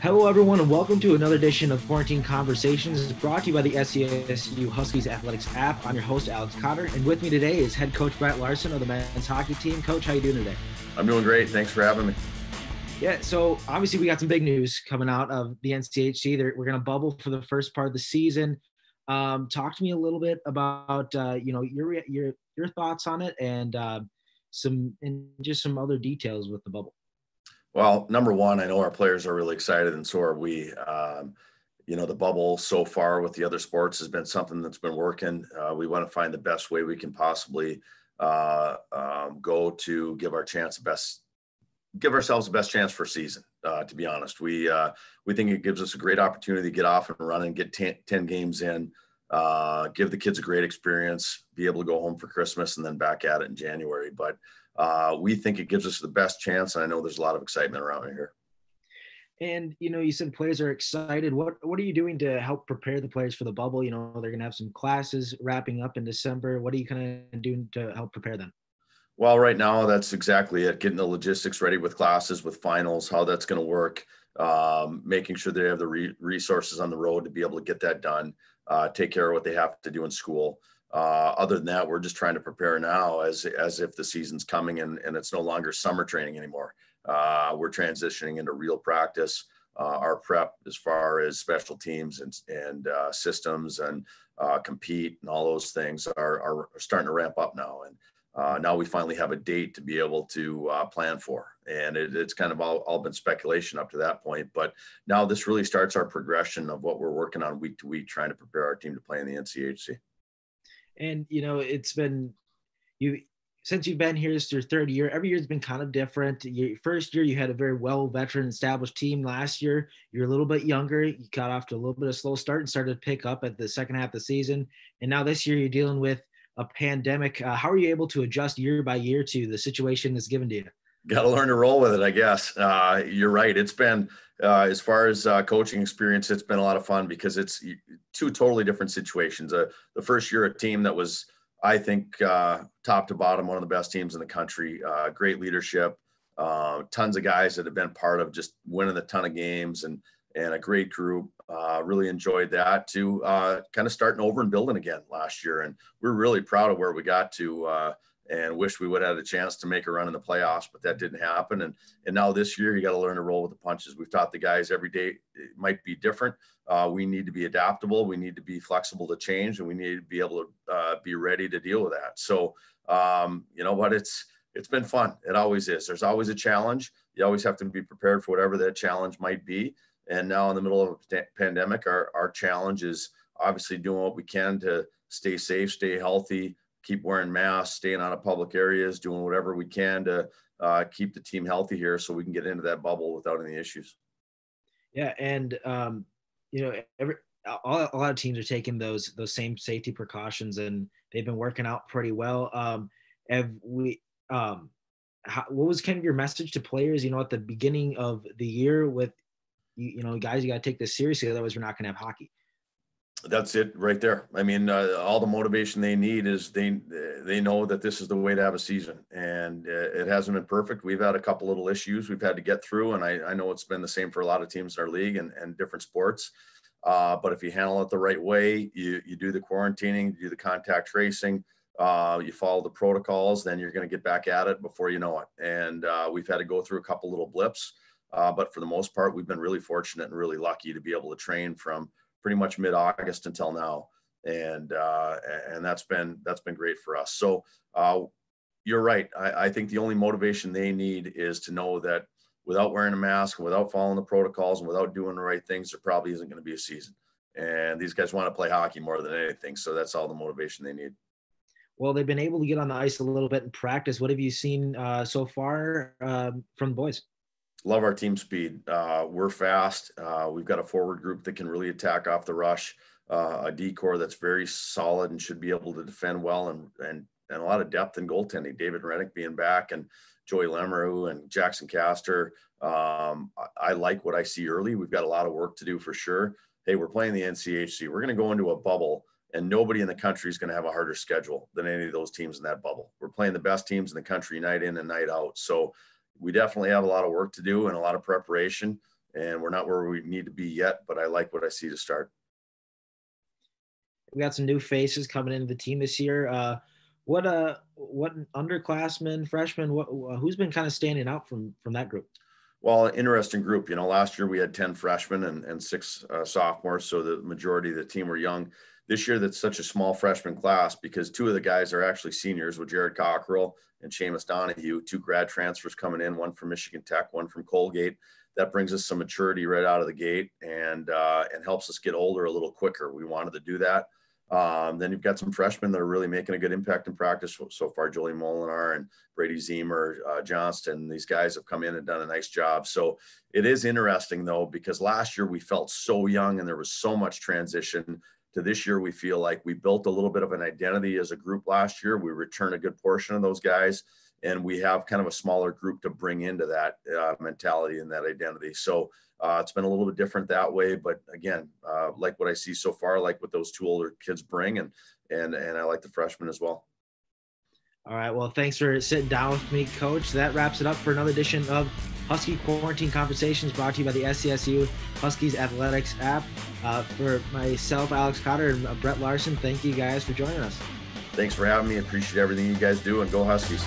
Hello, everyone, and welcome to another edition of Quarantine Conversations. It's brought to you by the SCSU Huskies Athletics app. I'm your host, Alex Cotter, and with me today is head coach Brett Larson of the men's hockey team. Coach, how you doing today? I'm doing great. Thanks for having me. Yeah, so obviously we got some big news coming out of the NCHC. We're going to bubble for the first part of the season. Talk to me a little bit about your thoughts on it and just some other details with the bubble. Well, number one, I know our players are really excited, and so are we. The bubble so far with the other sports has been something that's been working. We want to find the best way we can possibly go to give ourselves the best chance for season. To be honest, we think it gives us a great opportunity to get off and run and get 10 games in, give the kids a great experience, be able to go home for Christmas and then back at it in January. But we think it gives us the best chance. And I know there's a lot of excitement around here. And, you said players are excited. What are you doing to help prepare the players for the bubble? They're going to have some classes wrapping up in December. What are you kind of doing to help prepare them? Well, right now, that's exactly it. Getting the logistics ready with classes, with finals, how that's going to work, making sure they have the resources on the road to be able to get that done, take care of what they have to do in school. Other than that, we're just trying to prepare now as if the season's coming and it's no longer summer training anymore. We're transitioning into real practice. Our prep as far as special teams and systems and compete and all those things are starting to ramp up now. And now we finally have a date to be able to plan for. And it's kind of all been speculation up to that point. But now this really starts our progression of what we're working on week to week, trying to prepare our team to play in the NCHC. And, it's been since you've been here, it's your third year. Every year's been kind of different. Your first year, you had a very well veteran established team. Last year, you're a little bit younger. You got off to a little bit of a slow start and started to pick up at the second half of the season. And now this year, you're dealing with a pandemic. How are you able to adjust year by year to the situation that's given to you? Got to learn to roll with it, I guess. You're right. It's been, as far as coaching experience, it's been a lot of fun because it's two totally different situations. The first year, a team that was, I think, top to bottom, one of the best teams in the country, great leadership, tons of guys that have been part of just winning a ton of games and a great group. Really enjoyed that to kind of starting over and building again last year. And we're really proud of where we got to and wish we would have had a chance to make a run in the playoffs, but that didn't happen. And now this year, you got to learn to roll with the punches. We've taught the guys every day it might be different. We need to be adaptable. We need to be flexible to change, and we need to be able to be ready to deal with that. So, but it's been fun. It always is. There's always a challenge. You always have to be prepared for whatever that challenge might be. And now in the middle of a pandemic, our challenge is obviously doing what we can to stay safe, stay healthy, keep wearing masks, staying out of public areas, doing whatever we can to keep the team healthy here so we can get into that bubble without any issues. Yeah. And, a lot of teams are taking those same safety precautions, and they've been working out pretty well. What was kind of your message to players, at the beginning of the year with, guys, you got to take this seriously. Otherwise, we're not going to have hockey. That's it right there. I mean, all the motivation they need is they know that this is the way to have a season, and it hasn't been perfect. We've had a couple little issues we've had to get through, and I know it's been the same for a lot of teams in our league and different sports. But if you handle it the right way, you do the quarantining, you do the contact tracing, you follow the protocols, then you're going to get back at it before you know it. And we've had to go through a couple little blips, but for the most part, we've been really fortunate and really lucky to be able to train from pretty much mid-August until now. And that's been great for us. So you're right. I think the only motivation they need is to know that without wearing a mask and without following the protocols and without doing the right things, there probably isn't going to be a season. And these guys want to play hockey more than anything. So that's all the motivation they need. Well, they've been able to get on the ice a little bit in practice. What have you seen so far from the boys? Love our team speed. We're fast. We've got a forward group that can really attack off the rush, a D-core that's very solid and should be able to defend well, and a lot of depth in goaltending. David Reddick being back, and Joey Lemeru and Jackson Castor. I like what I see early. We've got a lot of work to do for sure. Hey, we're playing the NCHC. We're going to go into a bubble, and nobody in the country is going to have a harder schedule than any of those teams in that bubble. We're playing the best teams in the country night in and night out. So we definitely have a lot of work to do and a lot of preparation. and we're not where we need to be yet, but I like what I see to start. We got some new faces coming into the team this year. What underclassmen, freshmen, who's been kind of standing out from that group? Well, interesting group. You know, last year we had 10 freshmen and 6 sophomores, so the majority of the team were young. This year, that's such a small freshman class because 2 of the guys are actually seniors, with Jared Cockrell and Seamus Donahue, 2 grad transfers coming in, one from Michigan Tech, one from Colgate. That brings us some maturity right out of the gate and helps us get older a little quicker. We wanted to do that. Then you've got some freshmen that are really making a good impact in practice so far. Jolie Molinar and Brady Zemer, Johnston, these guys have come in and done a nice job. So it is interesting, though, because last year we felt so young and there was so much transition. To this year, we feel like we built a little bit of an identity as a group last year. We returned a good portion of those guys, and we have kind of a smaller group to bring into that mentality and that identity. So it's been a little bit different that way, but again, like what I see so far, like what those 2 older kids bring, and I like the freshmen as well. All right. Well, thanks for sitting down with me, Coach. That wraps it up for another edition of Husky Quarantine Conversations, brought to you by the SCSU Huskies Athletics app. For myself, Alex Cotter, and Brett Larson, thank you guys for joining us. Thanks for having me. Appreciate everything you guys do, and go Huskies.